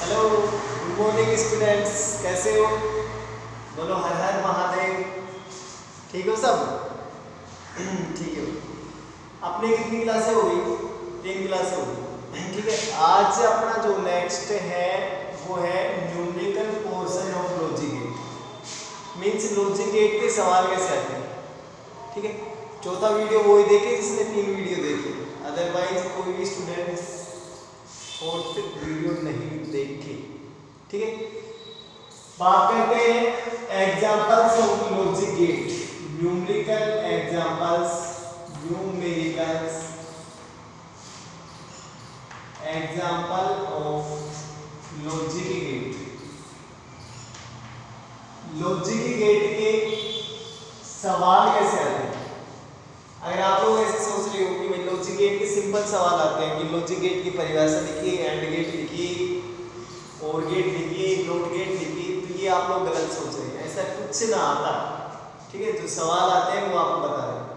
Hello, good morning students, कैसे हो? बोलो हर हर महादेव। ठीक हो सब? ठीक है। अपनी कितनी क्लासें हो गई? 3 क्लासें हो गई। ठीक है, आज अपना जो नेक्स्ट है वो है numerical portion of logic gate. Means logic gate के सवाल कैसे आते हैं। ठीक है, चौथा वीडियो वो ही देखे जिसने 3 वीडियो देखे, अदरवाइज कोई भी स्टूडेंट फोर्थ वीडियो नहीं देखे। ठीक है, बात करते हैं examples of logic gate. Numerical examples, example of logic gate. Logic gate के सवाल कैसे आते हैं? अगर आप लोग ऐसे सोच रहे हो कि भाई लॉजिक गेट के सिंपल सवाल आते हैं कि लॉजिक गेट की परिभाषा लिखिए, एंड गेट लिखिए, और गेट लिखिए, नॉट गेट लिखिए, तो ये आप लोग गलत सोच रहे हैं। ऐसा कुछ ना आता। ठीक है, जो सवाल आते हैं वो आपको बता रहे हैं।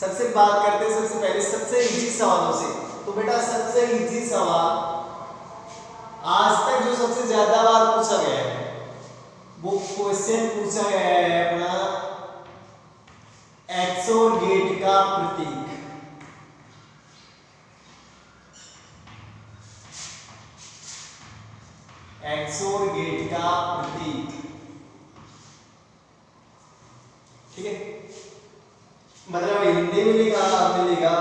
सबसे बात करते हैं सबसे पहले सबसे इजी सवालों से। तो बेटा सबसे इजी सवाल आज तक जो सबसे ज्यादा बार पूछा गया है वो क्वेश्चन पूछा गया है अपना एक्सोर गेट का प्रतीक। एक्सोर गेट का प्रतीक। ठीक है, मतलब हिंदी में लिखा आपने लिखा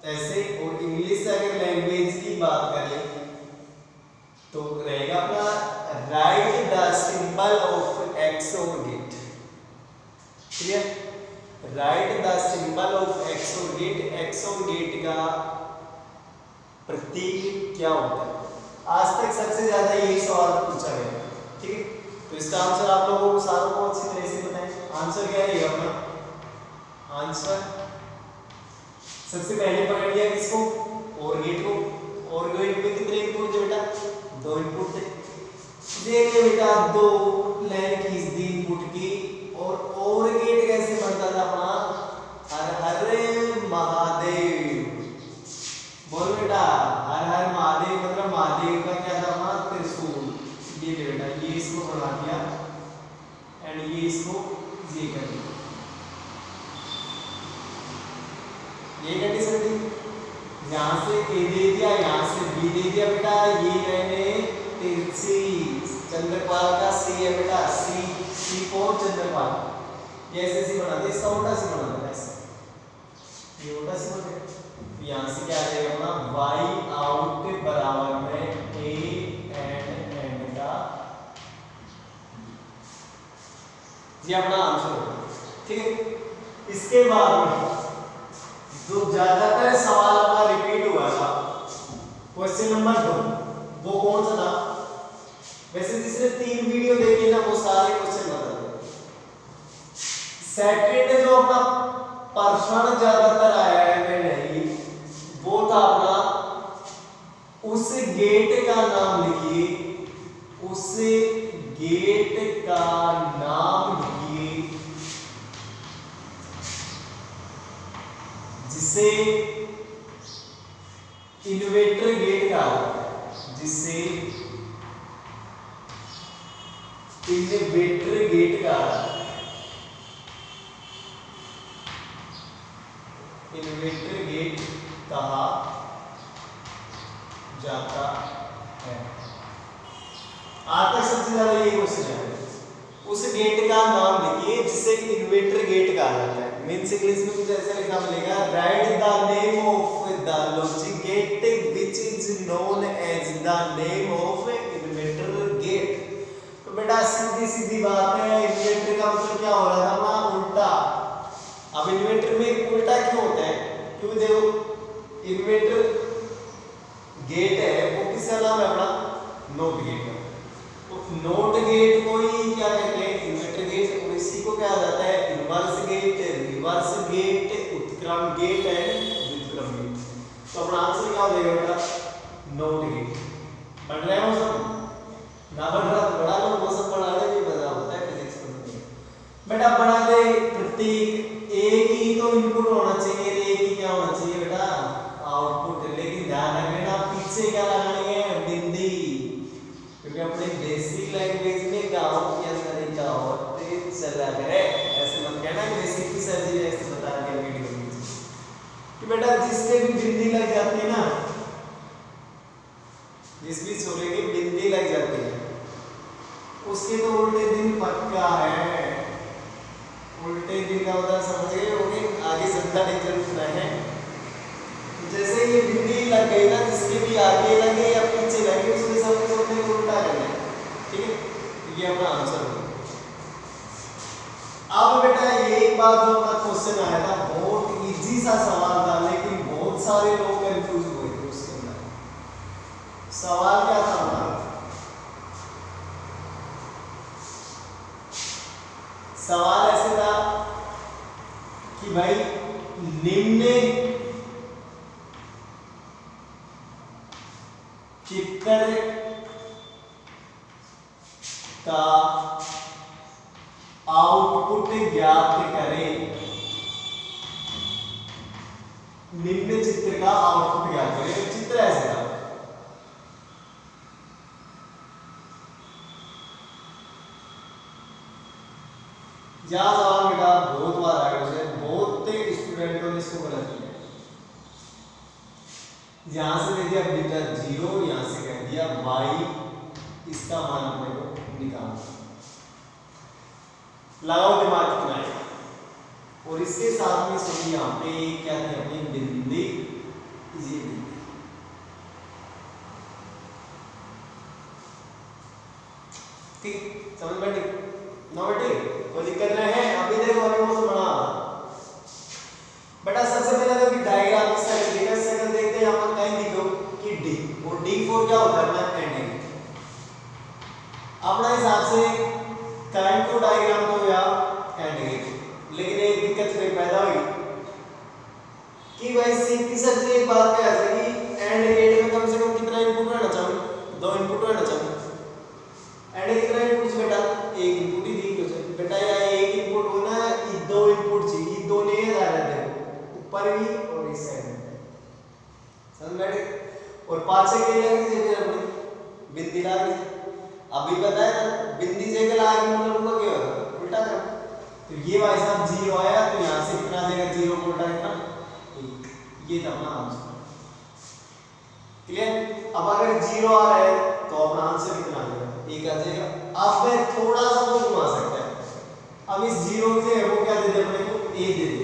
ऐसे, और इंग्लिश से अगर लैंग्वेज की बात करें तो रहेगा अपना right the symbol of XOR gate. ठीक है, right the symbol of XOR gate. XOR gate का प्रतीक क्या होता है? आज तक सबसे ज्यादा यही सवाल पूछा गया। ठीक है, तो इसका आंसर आप लोगों को सारों को अच्छी तरह से पता है। आंसर क्या रहेगा अपना? आंसर सबसे पहले पकड़ लिया किसको? और गेट को। और गेट में कितने इनपुट थे बेटा? 2 इनपुट थे। देखिए बेटा 2 लाइन खींच दी इनपुट की। और गेट कैसे बनता था अपना? हर हर महादेव। बोल बेटा हर हर महादेव, मतलब महादेव का क्या था अपना? त्रिशूल। ये बेटा ये इसको बना दिया एंड ये इसको ये कर दिया। ये कंडीशन थी। यहां से ए दे दिया, यहां से बी दे दिया बेटा। ये मैंने तिरछी चंद्रपाल का सी है बेटा, सी फॉर चंद्रपाल। ये ऐसे सी बना दिया, इसका उल्टा सी बना दिया ऐसे। ये उल्टा सी बन गया। यहां से क्या आ जाएगा अपना? वाई आउट बराबर में ए एंड का, ये अपना आंसर होगा। ठीक है, इसके बाद में जो ज्यादातर सवाल अपना रिपीट हुआ था क्वेश्चन नंबर 2, वो कौन सा था? वैसे जिसने 3 वीडियो देखे ना वो सारे क्वेश्चन बता दे। सेकंड जो अपना प्रश्न ज्यादातर आया है मैं नहीं, वो था अपना उस गेट का नाम लिखिए, उस गेट का नाम लिखिए जिसे इन्वर्टर गेट कहा जाता है, जिसे इन्वर्टर गेट कहा जाता है। इन्वर्टर गेट कहा जाता है। आज तक सबसे ज्यादा ये क्वेश्चन है। उस गेट का नाम लिखिए जिसे इन्वर्टर गेट कहा जाता है। मींस इंग्लिश में कुछ ऐसा लिखा मिलेगा, right the name of the logic gate which is known as the name of inverter gate. तो बेटा सीधी सीधी बात है, इन्वर्टर का मतलब क्या हो रहा था अपना? उल्टा। अब इन्वर्टर में उल्टा क्यों होता है? क्योंकि देखो इन्वर्टर गेट है वो किसका नाम है अपना? नॉट गेट है। तो नॉट गेट को ही क्या कहते हैं? Inverter gate. और इसी को क्या जाता है? इनवर्स गेट, रिवर्स गेट, उत्क्रम गेट एंड व्युत्क्रम गेट। तो अपना आंसर क्या हो जाएगा बेटा? NOT gate. पढ़ रहे हो सब? ना पढ़ रहा तो बड़ा लो, वो सब पढ़ाने में मजा होता है फिजिक्स पढ़ने। बेटा बना दे प्रतीक। एक ही तो इनपुट होना चाहिए, एक ही क्या होना चाहिए बेटा? आउटपुट। लेकिन ध्यान रखना पीछे क्या लगाएंगे? बेटा जिससे भी बिंदी लग जाती है ना, जिस भी छोरे की बिंदी लग जाती है उसके तो उल्टे दिन पक्का है। उल्टे दिन का उधर समझ गए होंगे, आगे जनता डेंजर उठना है। जैसे ये बिंदी लग गई ना, जिसके भी आगे लगे या पीछे लगे उसमें सबने उल्टा करना है। ठीक है, ये अपना आंसर होगा। अब बेटा एक बार जो अपना क्वेश्चन आया था, बहुत इजी सा सवाल था, लेकिन बहुत सारे लोग कंफ्यूज हुए थे उसके अंदर। सवाल क्या था हमारा? सवाल ऐसे था कि भाई निम्न चित्र का आउटपुट ज्ञात करें। निम्न चित्र का आउटपुट ज्ञात करें। चित्र ऐसे था, यहां सवाल बेटा बहुत बार आया मुझे, बहुत स्टूडेंटों ने इसको गलत किया। यहां से दे दिया बीटा 0, यहां से कह दिया y, इसका मान अपने को निकालना। लगाओ दिमाग कितना है। और इसके साथ में सुनिए यहाँ पे क्या थी अपनी बिंदी, ये बिंदी। ठीक, समझ में? ठीक नो बेटे, कोई दिक्कत नहीं है। अभी देखो ऑलमोस्ट बना बेटा। सबसे पहले तो डायग्राम इस साइड देखा, सेकंड देखते हैं यहाँ पर कहीं दिखो कि डी, और D4 क्या होता है ना, एंडिंग। अपना हिसाब से काइंड को डायग्राम तो या एंड गेट, लेकिन एक दिक्कत फिर पैदा हुई कि भाई सीधी सब्जी एक बात पे आ जाएगी, एंड गेट में कम से कम कितना इनपुट रहना चाहिए? 2 इनपुट रहना चाहिए। एंड कितना इनपुट बेटा? 1 इनपुट ही दी तो बेटा, या 1 इनपुट होना, 2 इनपुट चाहिए, 2 नहीं आ रहे थे ऊपर भी और इस साइड में, समझ में? और पाछे के लिए बिंदी ला दी। अभी बताया ना, बिंदी जगह लाएंगे मतलब उनका क्या होगा? उल्टा कर। तो ये भाई साहब 0 आया, तो यहाँ से कितना देगा? 0 को उल्टा कितना? 1। ये था अपना आंसर। क्लियर? अब अगर 0 आ रहा है तो अपना आंसर कितना आ जाएगा? 1 आ जाएगा। अब मैं थोड़ा सा वो घुमा सकता है। अब इस 0 की जगह वो क्या दे दे अपने को? 1 दे दे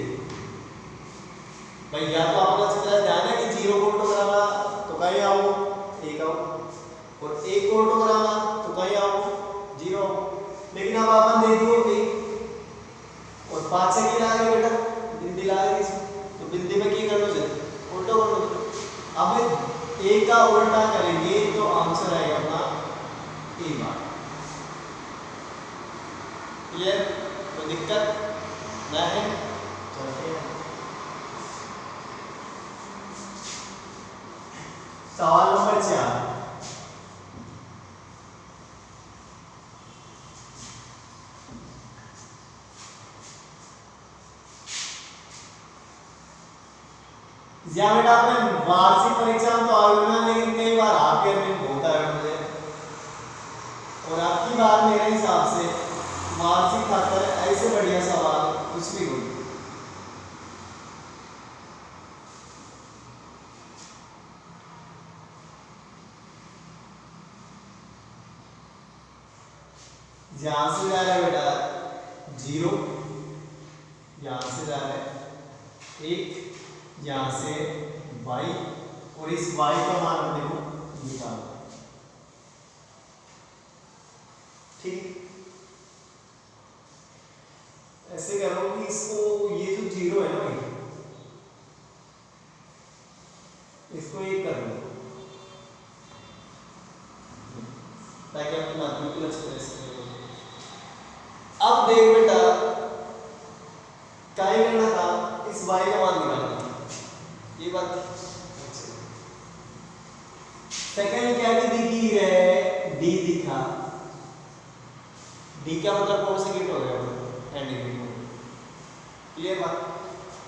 भाई। या तो अपना चित्र ध्यान है कि 0 को उल्टा कराना तो कहीं आओ 1 आओ, और 1 को उल्टा कराना तो कहीं आओ 0 आओ। लेकिन अब अपन दे दियो 1 और पाछे की ला गए बेटा, बिंदी ला गई इसमें, तो बिंदी में क्या करना चाहिए? उल्टा करना चाहिए। अब 1 का उल्टा करेंगे तो आंसर आएगा अपना A बार। क्लियर? तो दिक्कत ना है। चलते हैं सवाल नंबर 4। या बेटा आपने वार्षिक परीक्षा में तो आयोजन, लेकिन कई बार हाफ ईयर में बहुत आया मुझे, और आपकी बार मेरे हिसाब से वार्षिक खातर ऐसे बढ़िया सवाल कुछ भी हो। यहां से जा रहा है बेटा 0, यहां से जा रहा है 1, यहां से y, और इस y का मान हम देखो निकालना। ठीक, ऐसे करो कि इसको, ये जो 0 है ना भाई, इसको 1 कर लो ताकि अपनी मैथमेटिकल एक्सप्रेशन। अब देख बेटा, क्या करना था? इस y का मान निकालना, ये बात। सेकंड क्या दिखी है? d दिखा। d का मतलब कौन सा गेट हो गया? And gate. क्लियर बात?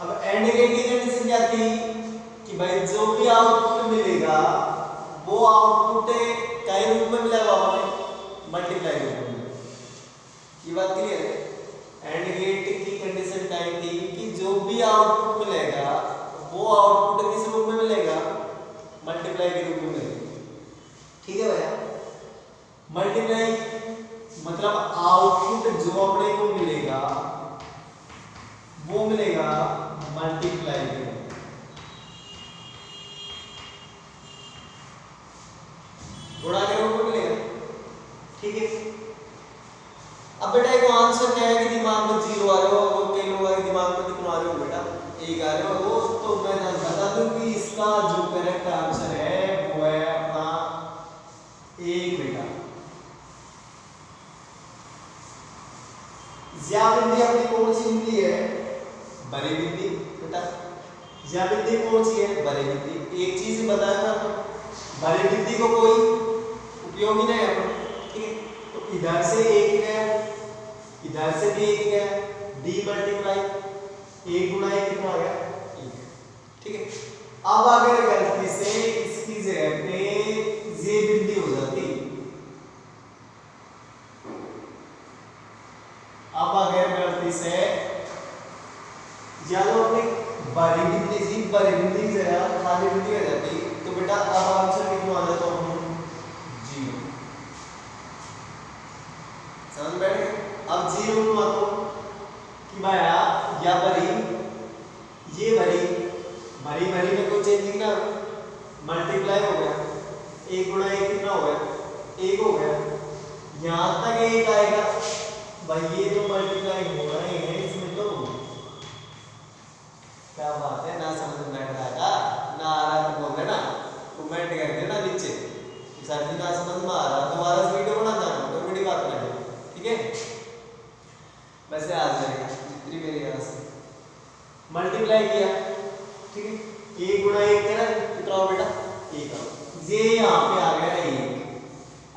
अब एंड गेट की कंडीशन क्या थी कि भाई जो भी आउटपुट मिलेगा वो आउटपुट कई रूप में मिलेगा, हमें मल्टीप्लाई रूप में। ये बात क्लियर है? एंड गेट की कंडीशन क्या थी कि जो भी आउटपुट मिलेगा वो आउटपुट अब बेटा एक आंसर क्या है कि दिमाग में जीरो आ रहे हो, वो कई लोग के दिमाग में कितना आ रहे हो बेटा, एक आ रहे हो, तो मैं बता दूं कि इसका जो करेक्ट आंसर है वो है अपना एक बेटा। ज्या बिंदी अपनी कौन सी बिंदी है, बड़ी बिंदी बेटा। ज्या बिंदी कौन सी है, बड़ी बिंदी। एक चीज बताया था आपको, बड़ी बिंदी को कोई उपयोग ही नहीं है, ठीक है। तो इधर से एक गया, इधर से भी एक गया, डी मल्टीप्लाई एक गुना एक कितना आ गया, एक, ठीक है। अब अगर गलती से इसकी जगह पे ये बिंदी हो जाती, अब अगर गलती से या तो अपनी बड़ी बिंदी जी, बड़ी बिंदी की जगह खाली बिंदी हो जाती, तो बेटा अब आंसर कितना आ जाता है, जीरो। समझ बैठ गए। अब जीरो में आतो कि भाई या बड़ी, ये बड़ी बड़ी बड़ी में कोई चेंजिंग ना, मल्टीप्लाई हो गया, एक गुना एक कितना हो गया, एक हो गया। यहां तक एक आएगा भाई, ये तो मल्टीप्लाई हो रहा है इसमें, तो क्या बात है, ना समझ में बैठ रहा था ना आ रहा तो बोल देना, कमेंट कर देना नीचे, सर जी ना समझ में आ रहा, दोबारा से वीडियो बना देना, तो बड़ी बात नहीं, ठीक है। वैसे आ जाएगा जितनी मेरी यहाँ से मल्टीप्लाई किया, ठीक है। एक गुना एक है ना, कितना हो बेटा, एक आओ, ये यहाँ पे आ गया एक।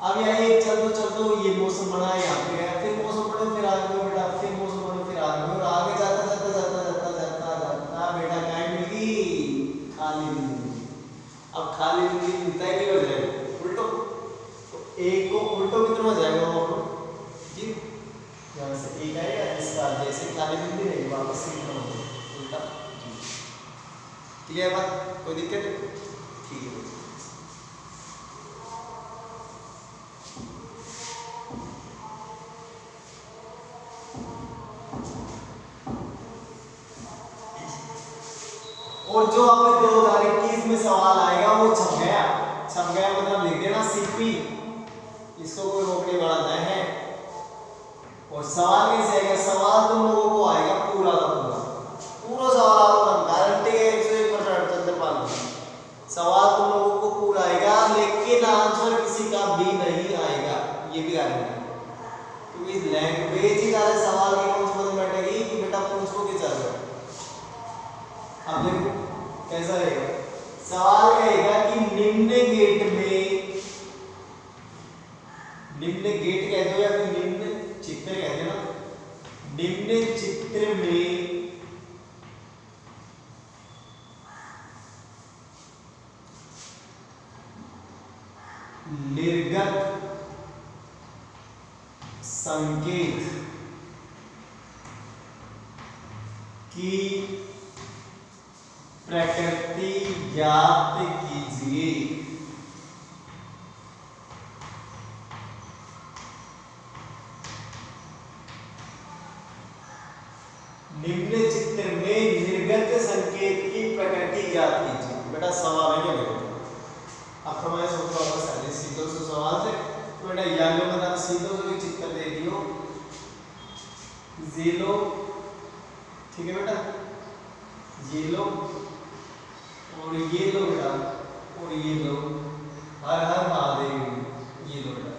अब यहाँ एक चल दो ये मौसम बना यहाँ पे गया, फिर मौसम बने फिर आ गए बेटा, फिर मौसम बने फिर आ गए, और आगे जाता जाता जाता जाता जाता जाता बेटा क्या मिल गई, खाली बिंदी। अब खाली बिंदी मिलता है कि हो जाएगा उल्टो, तो एक को उल्टो कितना हो जाएगा वो जी, यहाँ से एक आएगा, इसका जैसे खाली बिंदी नहीं वापस से कितना हो जाएगा उल्टा। क्लियर बात, कोई दिक्कत नहीं, ठीक है। और जो आपने 2021 में सवाल आएगा वो छप गया मतलब लिख देना सीपी, इसको कोई रोकने वाला नहीं है। और सवाल कैसे आएगा, सवाल तुम लोगों को आएगा पूरा का पूरा सवाल आपको गारंटी है 101% चंद्रपाल, सवाल तुम लोगों को पूरा आएगा, लेकिन आंसर किसी का भी नहीं आएगा, ये भी गारंटी। क्योंकि तो लैंग्वेज ही सारे सवाल की कौन समझ में बैठेगी कि बेटा पूछो कि चल रहा है। अब देखो कैसा रहेगा, सवाल कहेगा कि निम्न गेट में, निम्न गेट कह दो या फिर निम्न चित्र कह दो ना, निम्न चित्र में निर्गत संकेत की प्रकृति ज्ञात कीजिए। निम्न चित्र में निर्गत संकेत की प्रकृति ज्ञात कीजिए। बेटा सवाल है क्या बेटा, अब तो मैं सोच रहा हूँ सीधो से सवाल से, तो बेटा येलो बता, सीधो से चित्र दे दियो, येलो, ठीक है बेटा, येलो और ये लो बेटा, और ये लो, हर हर महादेव, ये लो बेटा,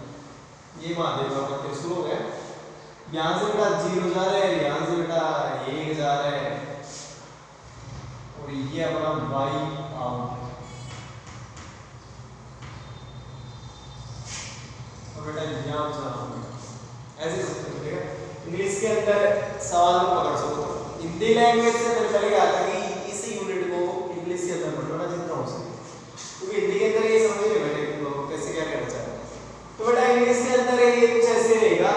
ये महादेव का मतलब शुरू हो गया। यहाँ से बेटा 0 जा रहा है, यहाँ से बेटा 1 जा रहा है, और ये अपना वाई आउट, और बेटा यहाँ जा ऐसे ठीक है। इंग्लिश के अंदर सवाल को पकड़ सको, तो हिंदी लैंग्वेज से मैं पहले कहा था कि इस यूनिट को इंग्लिश के अंदर पढ़ना जितना हो सके, क्योंकि हिंदी के अंदर ये समझ नहीं बैठे कि लोग कैसे क्या करना चाहते हैं। तो बेटा इंग्लिश के अंदर ये कुछ ऐसे रहेगा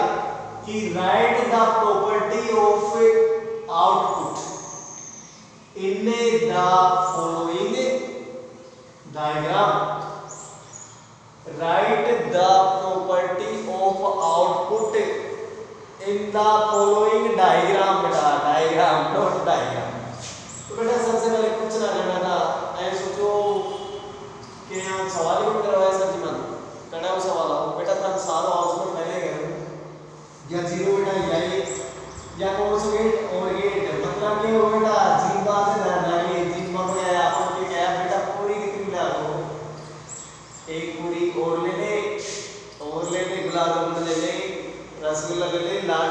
कि right the property of output in the following diagram, right the property of output in the following diagram, बेटा डायग्राम नोट डायग्राम। तो बेटा सबसे पहले कुछ ना करना था, ऐसे सोचो कि हम सवाल ही करवाए सर जी मन कड़ा सवाल हो बेटा, तब सारा आंसर पहले गए या 0 बेटा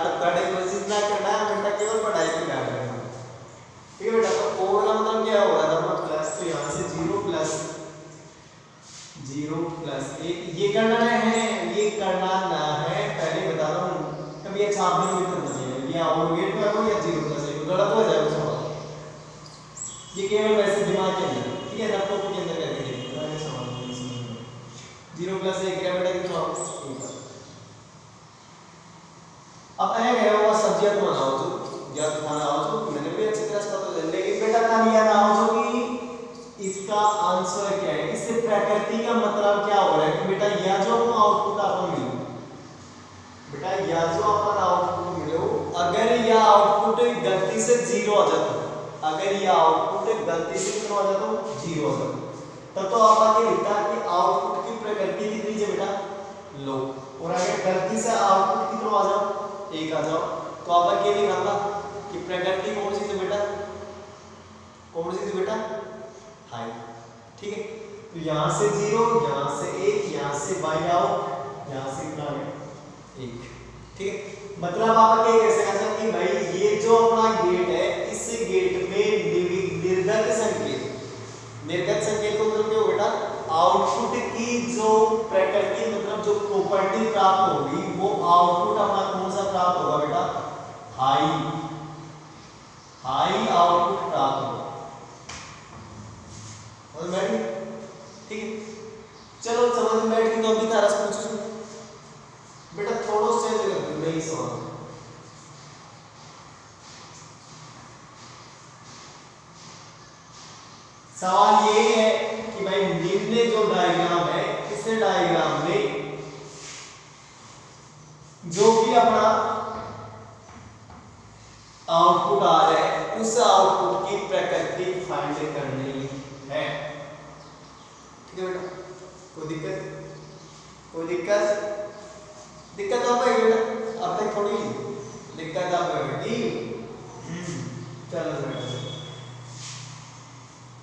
टपका डिपोजिट ना करना है बेटा, केवल पढ़ाई पे ध्यान रखना। ठीक है बेटा, तो और का मतलब क्या होगा जब प्लस, तो यहाँ से 0 प्लस 1 ये करना है, ये करना ना है, पहले बता रहा हूँ, कभी ये छापने में दिक्कत नहीं है, या और वेट करो या 0 प्लस 1 गलत हो जाएगा सवाल, ये केवल वैसे दिमाग के अंदर, ठीक है, लैपटॉप के अंदर करके देखिए ये सवाल 0 प्लस 1 क्या बेटा कितना होगा। अब आया गया हुआ सब्जियां तो बनाओ जो या खाना हो जो मैंने भी अच्छी तरह से पता है, लेकिन बेटा खाना ना हो जो कि इसका आंसर क्या है, इससे प्रकृति का मतलब क्या हो रहा है कि बेटा यह जो आउटपुट आपको मिले, बेटा यह जो आपको आउटपुट मिले, अगर यह आउटपुट गलती से 0 आ जाता, अगर यह आउटपुट गलती से कितना आ जाता 0 आ जाता, तब तो आपका क्या लिखता है कि आउटपुट की प्रकृति कितनी है बेटा लो, और अगर गलती से आउटपुट कितना आ जाओ 1 आ जाओ, तो आपका क्या लिखा कि प्रकृति कौन सी थी बेटा, कौन सी थी बेटा हाई। ठीक है, तो यहां से 0, यहां से 1, यहां से y आउट, यहां से कितना 1। ठीक है, मतलब आप क्या कह सकते हैं कि भाई ये जो अपना गेट है, इस गेट में निर्गत संकेत, निर्गत संकेत को मतलब क्या हो बेटा, आउटपुट की जो प्रकृति मतलब जो प्रॉपर्टी प्राप्त होगी, वो आउटपुट अपना कौन सा प्राप्त होगा बेटा, हाई, हाई आउटपुट प्राप्त होगा। और मैं ठीक है, चलो समझ में बैठ गई, तो अभी तारा से पूछो बेटा, थोड़ा चेंज कर दो नहीं सवाल। सवाल ये है कि भाई निम्न जो डायग्राम है, इस डायग्राम में जो भी अपना आउटपुट आ रहा है, उस आउटपुट की प्रकृति फाइंड करनी है। ठीक है बेटा, कोई दिक्कत, कोई दिक्कत, दिक्कत आप बेटा अब तक थोड़ी दिक्कत आप बेटी, चलो बेटा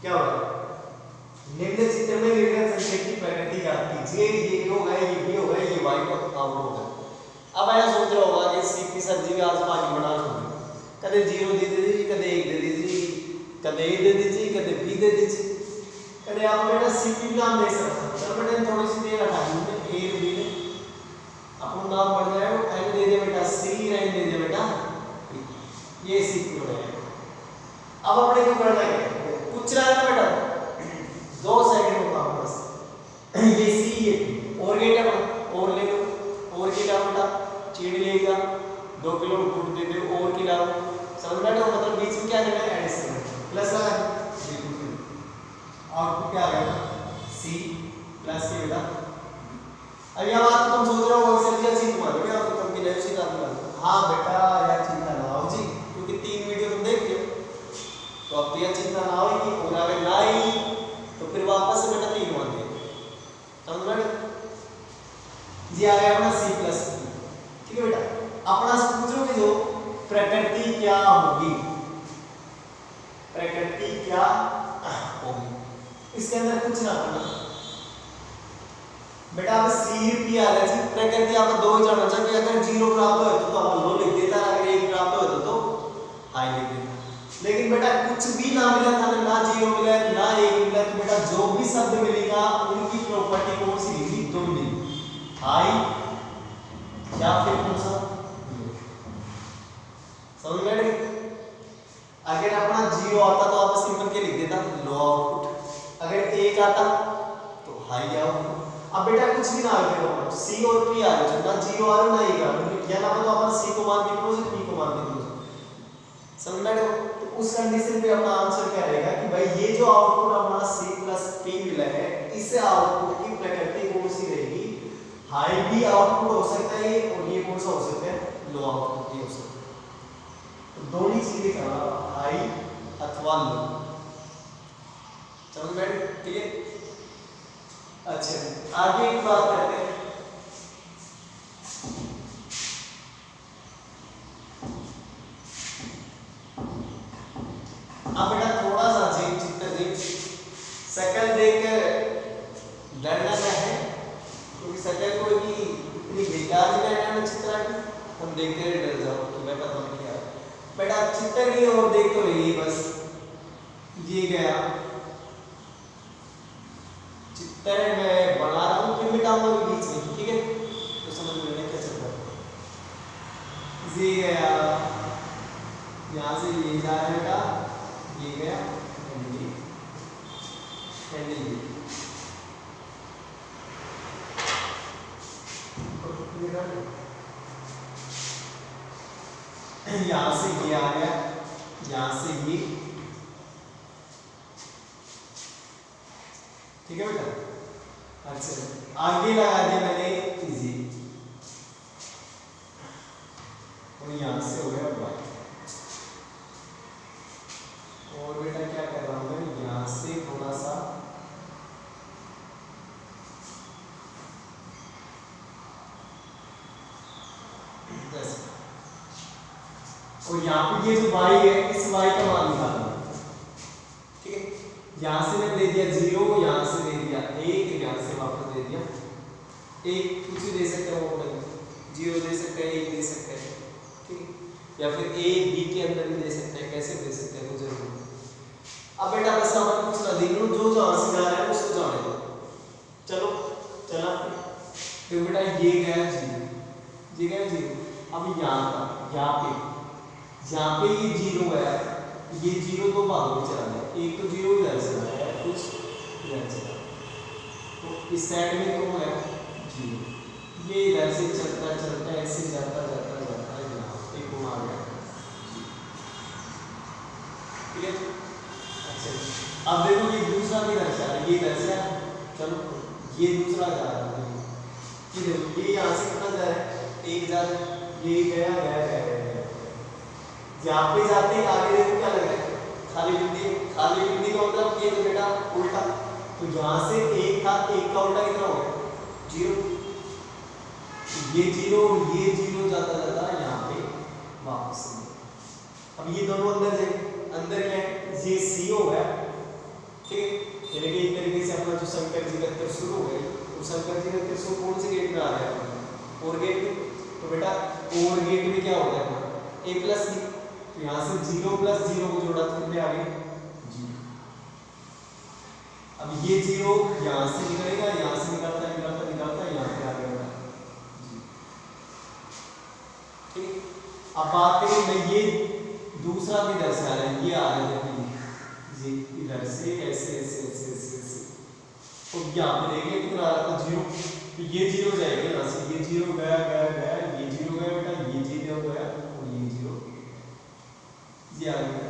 क्या होगा, निम्न चित्र में निर्गत संकेत की प्रकृति ज्ञात कीजिए, ये होगा, ये भी होगा, ये y का आउट होगा। अब ऐसा सोच रहा होगा कि सी की सब्जी में आज पानी बना दूंगा, कदे 0 दे दीजिए, कदे 1 दे दीजिए, कदे a दे दीजिए, कदे b दे दीजिए, कदे आप बेटा सी की नाम दे सकते हैं, चलो बेटा थोड़ी सी देर हटा दूंगा, a और b में अपन नाम बढ़ जाएगा, n दे दे बेटा c, n दे दे बेटा, ये सी की हो जाएगा। अब अपने को करना है, कुछ रहा है बेटा 2 सेकंड में काम बस, ये सी ये और गेट है, और ले लो, और की डाल बेटा चीड़ लेगा 2 किलो गुड़ दे दे, और की डाल, समझ में आया, मतलब बीच में क्या करना है एडिशन, प्लस लगा आउटपुट क्या आ गया सी प्लस के बेटा। अब यह बात तुम सोच रहे हो सर जी चिंता मारो क्या तुम की नहीं चिंता मत, हाँ बेटा यार चिंता ना हो जी, क्योंकि 3 वीडियो तुम देख लियो, तो अब यह चिंता ना होगी, और अगर ना आई तो फिर वापस से बेटा 3 मान दे, समझ में जी आ गया अपना सी प्लस। ठीक है बेटा, अपना पूछो कि जो प्रकृति क्या होगी, प्रकृति क्या होगी, इसके अंदर कुछ ना करना बेटा, अब सी पी आ रहा है, प्रकृति आप 2 ही जाना चाहिए, अगर 0 प्राप्त हो तो आप लो लिख देता, अगर 1 प्राप्त हो तो हाई लिख देता, लेकिन बेटा कुछ भी ना मिला था, ना 0 मिला ना 1 मिला, तो बेटा जो भी शब्द मिलेगा उनकी प्रॉपर्टी कौन सी लिखी, दो मिलेगी, हाई या फिर कौन सा, समझ में आया। अगर अपना 0 आता तो आप सिंपल के लिख देता लो आउटपुट, अगर 1 आता तो हाई आउटपुट। अब बेटा कुछ भी ना आ गया, सी और पी आ रहा है, ना 0 आ रहा ना 1 आ रहा, क्या ना तो अपन सी को मान के क्लोज, पी को मान के क्लोज, समझ में आया। तो उस कंडीशन पे अपना आंसर क्या रहेगा कि भाई ये जो आउटपुट हमारा सी प्लस पी मिला है, इस आउटपुट की प्रकृति कौन सी रहेगी, हाई भी आउटपुट हो सकता है, और ये कौन सा हो सकता है, लो आउटपुट भी हो सकता है, तो दोनों चीजें करना, हाई अथवा लो, समझ में आया, ठीक है। अच्छा आगे की बात करते हैं, अब बेटा थोड़ा सा जीव चित्र जीव शकल देखकर डरना है, क्योंकि शकल कोई भी इतनी बेकार नहीं है चित्र की, तुम देखते रहे डर जाओ कि मैं पता नहीं क्या बेटा चित्तर की और देख तो रही बस ये गया चित्तर मैं बना रहा हूँ फिर मिटाऊंगा भी बीच में ठीक है तो समझ में क्या चल रहा है ये गया यहाँ से ये जा रहा है बेटा ये गया यहाँ से ये आ गया यहाँ से ये ठीक है बेटा अच्छा आगे लगा दिया मैंने इजी और यहाँ से हो गया वाई और बेटा क्या कर रहा हूँ मैं यहाँ से थोड़ा सा और यहाँ पे ये जो y है इस y का मान निकालना ठीक है यहाँ से मैंने दे दिया 0 यहाँ से दे दिया 1 यहाँ से वापस दे दिया 1 कुछ भी दे सकते हैं वो 0 दे सकते हैं 1 दे सकते हैं ठीक है या फिर a b के अंदर भी दे सकते हैं कैसे दे सकते हैं तो जरूर अब बेटा बस हमें कुछ ना देख लो जो जहाँ से जा रहा है उसको जाने दो चलो चला तो बेटा ये गया 0 अब यहाँ पे ये 0 है ये 0 तो भागों में चला गया एक तो 0 इधर से आया कुछ इधर चला तो इस साइड में तो है 0 ये इधर से चलता चलता ऐसे जाता जाता जाता है यहाँ एक घुमा गया ठीक है अच्छा अब देखो ये दूसरा भी इधर से आ रहा है ये इधर से आया चलो ये दूसरा जा रहा है ये देखो ये यहाँ से कितना जा रहा है एक जा रहा है ये गया यहाँ पे जाते आगे देखो क्या लग रहा है खाली बिंदी का मतलब ये तो बेटा उल्टा तो यहाँ से एक था एक का उल्टा कितना हो गया 0 ये 0 और ये 0 जाता जाता यहाँ पे वापस अब ये दोनों अंदर जाएंगे अंदर क्या है ये C हो गया ठीक है यानी कि एक तरीके से अपना जो शंकर जी का उत्तर शुरू हो गया तो शंकर जी का उत्तर शुरू कौन से गेट में आ रहा है और गेट में तो बेटा और गेट में क्या होता है अपना a प्लस b तो यहाँ से 0 प्लस 0 को जोड़ा तो कितने आ गए 0 अब ये 0 यहाँ से निकलेगा यहाँ से निकलता यहाँ पे आ गया ठीक अब बात करें मैं ये दूसरा भी इधर से आ रहा है ये आ रहा है ये इधर से ऐसे तो यहाँ पे देखिए कितना आ रहा था 0 तो ये 0 जाएगा यहाँ से ये 0 गया ये 0 गया बेटा ये 0 गया और ये 0 ये आ गया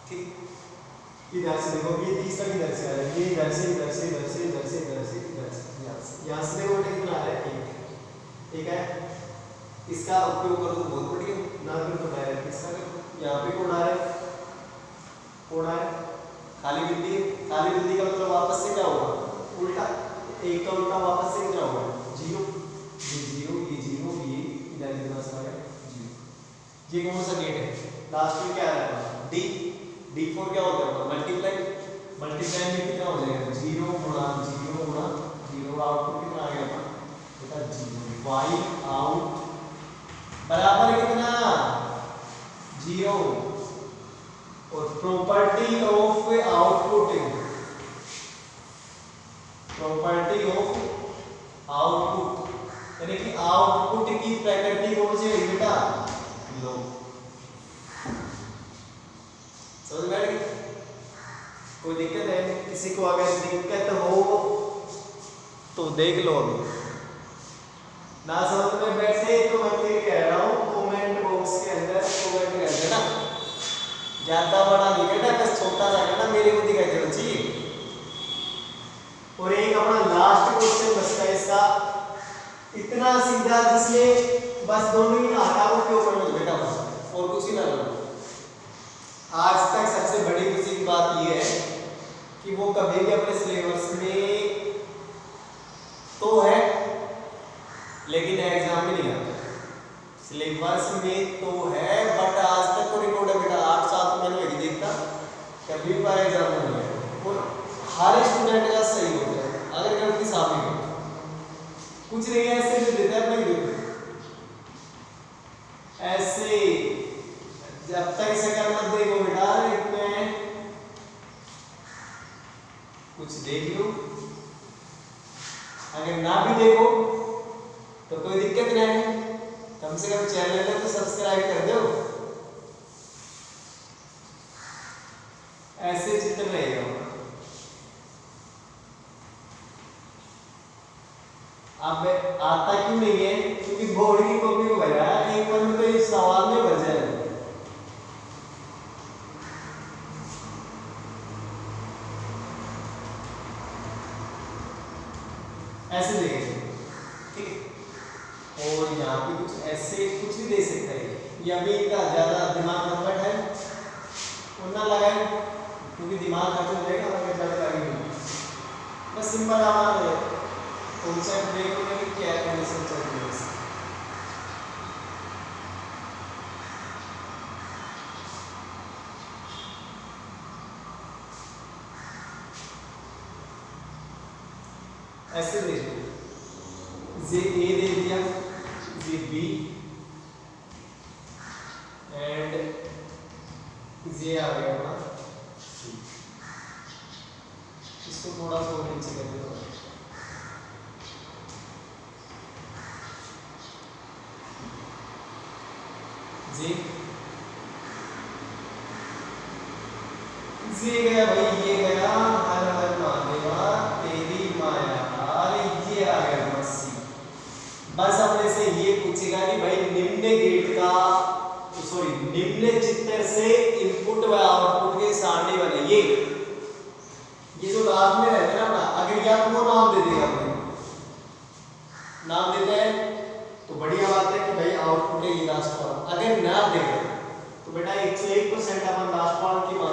ठीक इधर से देखो ये तीसरा इधर से आ रहा है ये इधर से यहाँ से देखो बेटा कितना आ रहा है ठीक है इसका उपयोग करो तो बहुत बढ़िया ना फिर तो डायरेक्ट इसका यहाँ पे कोड आ रहा है खाली बिंदी का मतलब वापस से क्या होगा उल्टा एक का उल्टा वापस से क्या होगा 0 ये 0 ये इधर कितना सा है 0 ये कौन सा गेट है लास्ट में क्या आ रहा है d4 क्या होता है मल्टीप्लाई में कितना हो जाएगा 0 गुणा 0 आउटपुट कितना आ गया बेटा 0 y आउट बराबर कितना 0 और प्रॉपर्टी ऑफ आउटपुट यानी कि आउटपुट की प्रकृति कौन सी है बेटा लो समझ में आ गई कोई दिक्कत है किसी को अगर दिक्कत हो तो देख लो अभी ना समझ में बैठे तो मैं फिर कह रहा हूँ कमेंट बॉक्स के अंदर कमेंट कर देना ज्यादा बड़ा नहीं कहना बस छोटा सा कहना मेरे को दिखाई देना चाहिए और एक अपना लास्ट क्वेश्चन बचता है इसका इतना सीधा जिसमें बस दोनों ही आटा को क्यों करना बेटा बस और कुछ ही ना करना आज तक सबसे बड़ी खुशी की बात यह है कि वो कभी भी अपने सिलेबस में तो है लेकिन एग्जाम में नहीं आता सिलेबस में तो है बट आज तक को रिकॉर्ड है बेटा 8 साल तो मैंने वही देखता कभी पर एग्जाम में नहीं है और हर स्टूडेंट का सही होता है अगर गलती सामने हो कुछ नहीं है ऐसे देता है अपने ऐसे जब तक शक्ल मत देखो बेटा, इसमें कुछ देख लो, अगर ना भी देखो तो कोई दिक्कत नहीं, कम से कम चैनल को तो सब्सक्राइब कर दो। ऐसे चित्र रहेगा। अब आता क्यों नहीं है, क्योंकि बोर्ड की कॉपी को भरा है, एक बार में तो इस सवाल में भर जाएगा। ऐसे देखेंगे, ठीक है। और यहाँ पे कुछ ऐसे कुछ भी दे सकते हैं, ये अभी इनका ज्यादा दिमाग नंबर है और ना लगाए, क्योंकि दिमाग खर्च हो जाएगा और ज्यादा लगेगा। बस सिंपल हमारा कॉन्सेप्ट देखो कि क्या कंडीशन चल रही है। ऐसे देखो, जे ए दे दिया, जे बी एंड जे आ गया हमारा सी। इसको थोड़ा सा नीचे कर दो, जे गया भाई, ये गया, हर हर महादेवा तेरी माया, अरे ये आ गया मस्सी। बस अपने से ये पूछेगा कि भाई निम्न गेट का, सॉरी निम्न चित्र से इनपुट व आउटपुट के सारणी बनाइए। ये जो लास्ट में रहता है ना, अगर या तो वो नाम दे देगा, अपने नाम देते हैं तो बढ़िया बात है कि भाई आउटपुट है ये लास्ट वाला। अगर ना देगा तो बेटा 101% अपन लास्ट वाला की मान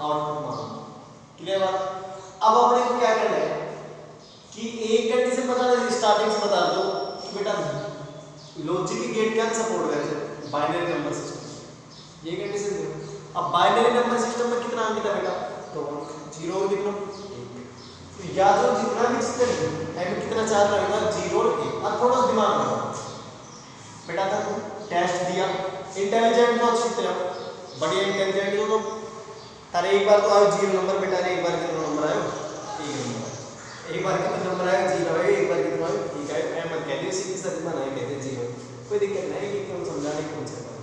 आउटपुट मान। क्लियर बात। अब अपने को क्या करना है कि एक कंडीशन बता दो, स्टार्टिंग से बता दो कि बेटा लॉजिक गेट क्या सपोर्ट करे, बाइनरी नंबर सिस्टम, ये कंडीशन दो। अब बाइनरी नंबर सिस्टम में कितना अंक था बेटा, तो 0 और कितना 1, या जो जितना भी चित्र है कितना चार रहेगा 0 और 1। अब थोड़ा दिमाग लगाओ बेटा, था टेस्ट दिया, इंटेलिजेंट हो चित्र, बढ़िया इंटेलिजेंट हो तो तारे एक बार तो आयो 0 नंबर बेटा, एक बार कितना नंबर आयो 1 नंबर, एक बार कितना नंबर आया 0 आया, एक बार कितना आया ठीक है, मैं मत कहते उसी के साथ बनाए कहते 0, कोई दिक्कत नहीं कि क्यों समझाने की कोशिश करो।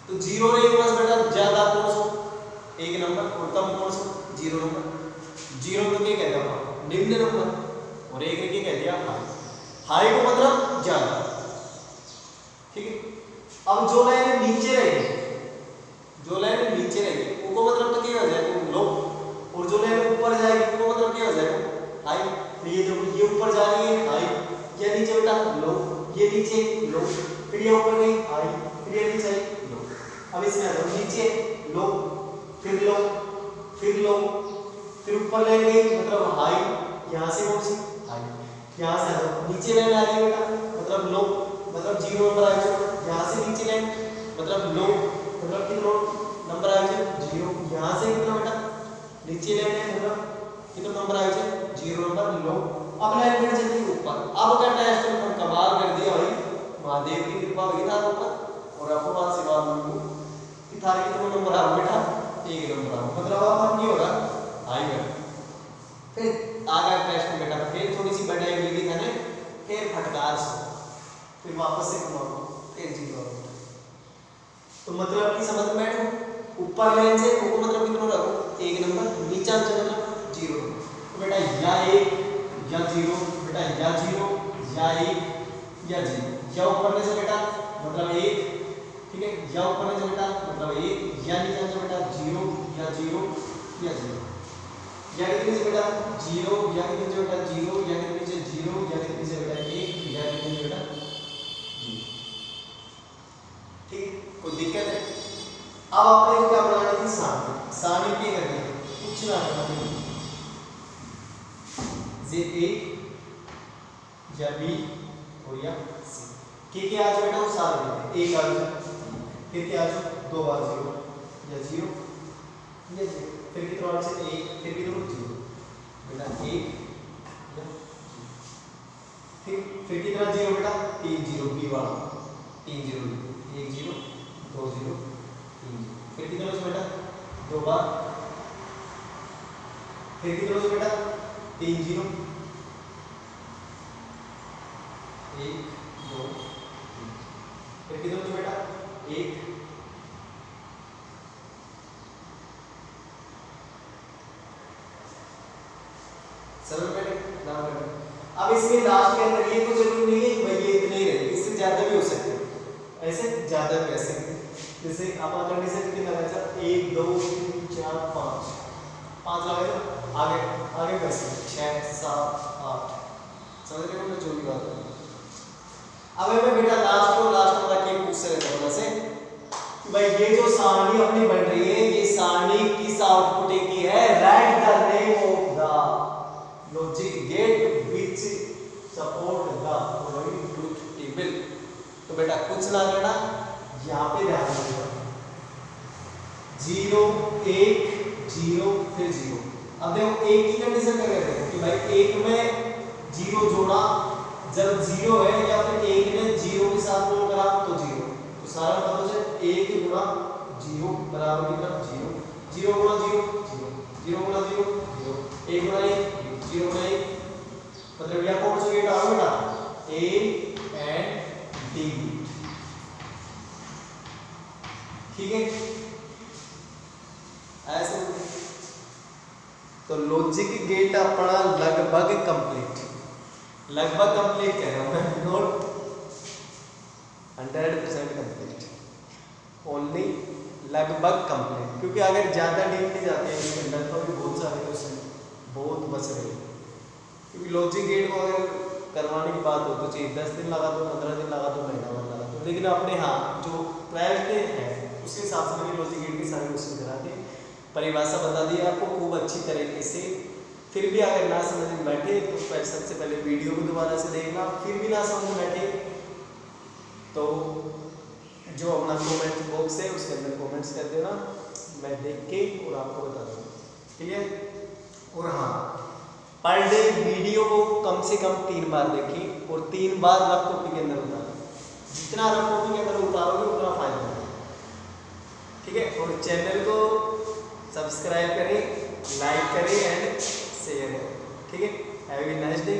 तो 0 और 1 बस बेटा ज्यादा कौन सा 1 नंबर और कम कौन सा 0 नंबर। 0 तो क्या कहते हैं निम्न नंबर, और 1 ने क्या कह दिया हाई, हाई को मतलब ज्यादा, ठीक है। अब जो लाइन नीचे रहेगी, जो लाइन नीचे रहेगी वो मतलब तो क्या हो जाएगा लो, और जो लाइन ऊपर जाएगी वो मतलब क्या हो जाएगा हाई। तो ये जो ये ऊपर जा रही है हाई, ये नीचे बेटा लो, ये नीचे लो, फिर ये ऊपर गई हाई, फिर ये नीचे लो। अब इसमें आ नीचे लो, फिर लो, फिर लो, फिर ऊपर लाइन गई मतलब हाई, यहाँ से कौन सी हाई, यहाँ से नीचे लाइन आ रही है बेटा मतलब लो, मतलब 0 नंबर आएगा, यहाँ से नीचे लाइन मतलब लो, मतलब कितना नंबर आएगा 0, यहाँ से कितना बेटा नीचे लाइन है मतलब कितना नंबर आएगा 0 नंबर लो। अब लाइन बढ़ जाती है ऊपर। अब का टेस्ट में कमाल कर दिया भाई, महादेव की कृपा हुई था ऊपर, और आपको आशीर्वाद मिलू कि थारे कितना नंबर आ बेटा 1 नंबर आ, मतलब अब हम नहीं होगा आएगा। फिर आगे टेस्ट में बेटा फिर थोड़ी सी बढ़ाई मिली था ने, फिर फटकार से फिर वापस से कमाओ, फिर 0। तो मतलब की समझ में ऊपर लाइन से वो मतलब कितना रखो 1 नंबर, नीचे मतलब 0। तो बेटा या 1 या 0, बेटा या 0 या 1 या 0, या ऊपर से बेटा मतलब 1, ठीक है, या ऊपर से बेटा मतलब 1, या नीचे से बेटा 0 या 0 या 0, या कितने से बेटा 0, या कितने से बेटा 0, या कितने से 0, या कितने से बेटा 1, या कितने से बेटा 0, ठीक, कोई दिक्कत है। अब आपने क्या बनानी थी सारणी, सारणी क्या करनी है कुछ ना करना, जे ए या बी और या सी के आज बेटा वो सारणी एक आज फिर क्या आज 2 बार 0 या 0 या 0, फिर कितना बार से 1, फिर कितना 0 बेटा 1 या 0, ठीक, फिर कितना 0 बेटा 3 0 बी वाला, 3 0 1 0 2 0 3 0। फिर कितने बचे बेटा? 2 बार। फिर कितने बचे बेटा? 3 0 1 2 3। फिर कितने बचे बेटा? 1 सरल बेटे नाम बेटे। अब इसके लास्ट के अंदर ये तो जरूरी नहीं है कि भाई ये इतने ही रहे, इससे ज्यादा भी हो सकते हैं, ऐसे ज्यादा भी ऐसे। जैसे आप कंडीशन कितनी लगा सर? 1 2 3 4 5 5 लगा तो आगे आगे कैसे 6 7 8 समझ रहे हो मैं जो भी बात कर रहा हूं। अब मैं बेटा लास्ट वाला के पूछ से रहता हूं से कि भाई ये जो सारणी अपनी बन रही है ये सारणी किस आउटपुट की है? Right the name of the logic gate which support the following truth table. तो बेटा कुछ ना करना, यहाँ पे ध्यान देना 0 1 0 फिर 0। अब देखो एक की कंडीशन कर रहे थे कि भाई एक में 0 जोड़ा जब 0 है या फिर एक ने 0 के साथ रोल करा तो 0। तो सारा मतलब 1 गुणा 0 बराबर कितना? 0 0 गुणा 0 0 0 गुणा 0 0 1 गुणा 1 0 गुणा 1 मतलब यह कौन सा गेट आ बेटा? A and D। ठीक है ऐसे। तो लॉजिक गेट अपना लगभग कंप्लीट कह रहा हूं मैं, नॉट 100% कंप्लीट, ओनली लगभग कंप्लीट। क्योंकि अगर ज्यादा डीप नहीं जाते हैं इसके अंदर तो भी बहुत सारे क्वेश्चन बहुत बच रहे हैं। क्योंकि लॉजिक गेट को अगर करवाने की बात हो तो चाहिए 10 दिन लगा दो, 15 दिन लगा दो, महीना भर लगा दो, लेकिन अपने हाँ जो 12th है उसके हिसाब से मैंने लॉजिक गेट के सारे क्वेश्चन करा के परिभाषा बता दी आपको खूब अच्छी तरीके से। फिर भी अगर ना समझ में बैठे तो सबसे पहले वीडियो को दोबारा से देखना, फिर भी ना समझ में बैठे तो जो अपना कमेंट बॉक्स है उसके अंदर कमेंट्स कर देना, मैं देख के और आपको बता दूँगा। ठीक है। और हाँ पर डे वीडियो को कम से कम 3 बार देखें और 3 बार रफ कॉपी के अंदर उतारें। जितना रफ कॉपी के अंदर उतारोगे उतना फायदा है। ठीक है। और चैनल को सब्सक्राइब करें, लाइक करें एंड शेयर करें। ठीक है। Have a nice day.